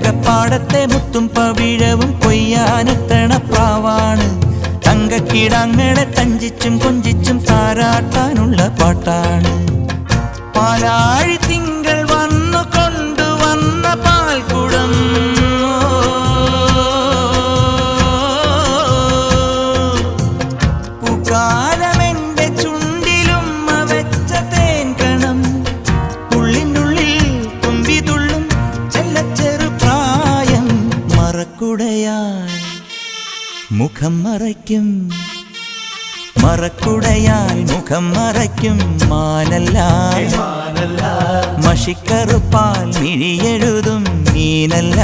കനകപ്പാടത്തെ മുത്തും പവിഴവും കൊയ്യാനെത്തണ പ്രാവാണ്. തങ്കക്കിടാങ്ങളെ തഞ്ചിച്ചും കൊഞ്ചിച്ചും താരാട്ടാനുള്ള പാട്ടാണ്. പാലാഴി തിങ്കൾ വന്നു കൊണ്ടുവന്ന പാൽക്കുടം, പൂക്കാലമെന്റെ ചുണ്ടിലുമ്മ വെച്ച തേൻകണം, ഉള്ളിനുള്ളിൽ തുമ്പിതുള്ളും ചെല്ലച്ചെറു പ്രായം. മറക്കുടയാൽ മുഖം മറയ്ക്കും, മറക്കുടയാൽ മുഖം മറയ്ക്കും മാനല്ല, മഷിക്കറുപ്പാൽ മിഴിയെഴുതും മീനല്ല.